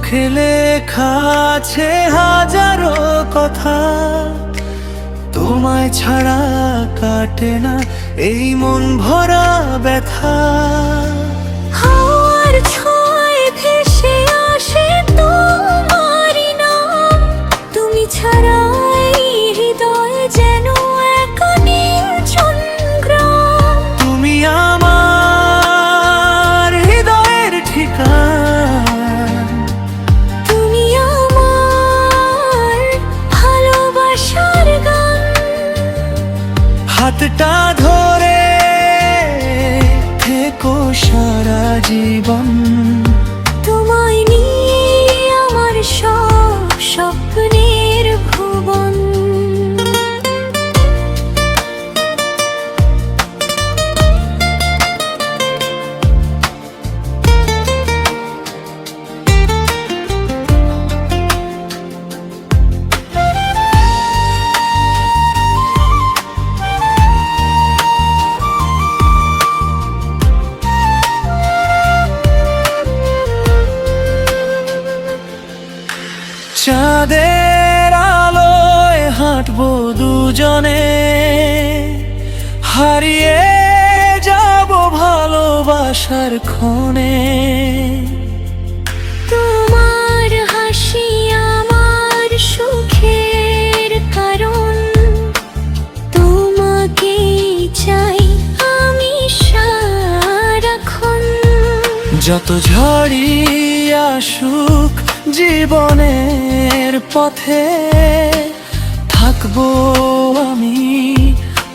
মুখে লেখা আছে হাজারো কথা, তোমায় ছাড়া কাটে না এই মন ভরা ব্যথা। হাওয়ার ছোঁয়ায় ভেসে আসে তোমারই নাম, তুমি ছাড়া এই হৃদয় যেন এক নির্জন গ্রাম। তুমি আমার হৃদয়ের ঠিকানা, তুমি আমার ভালোবাসার গান। হাতটা ধরে থেকো সারা জীবন, তোমায় নিয়ে আমার সব স্বপ্নের ভুবন। চাঁদের আলোয় হাঁটবো দুজনে, হারিয়ে যাব ভালোবাসার ক্ষণে। তোমার হাসি আমার সুখের কারণ, তোমাকে চাই আমি সারাক্ষণ। যত ঝড়ই আসুক জীবনের পথে, থাকবো আমি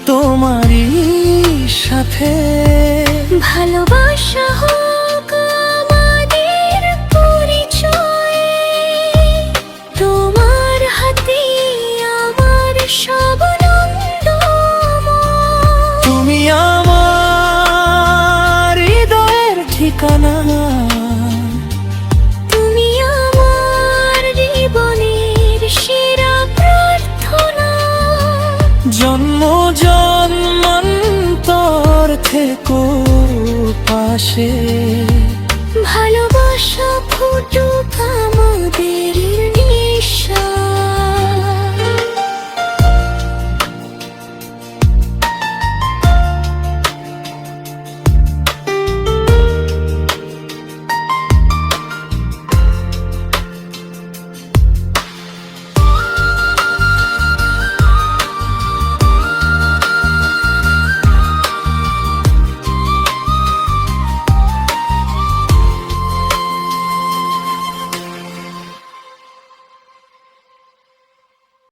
তোমারই সাথে। ভালোবাসা হোক আমাদের পরিচয়, তোমার হাতে আমার সব নন্দময়। তুমি আমার হৃদয়ের ঠিকানা, তুমি আমার জীবনের সেরা প্রার্থনা। জন্ম জন্মান্তর থেকো পাশে।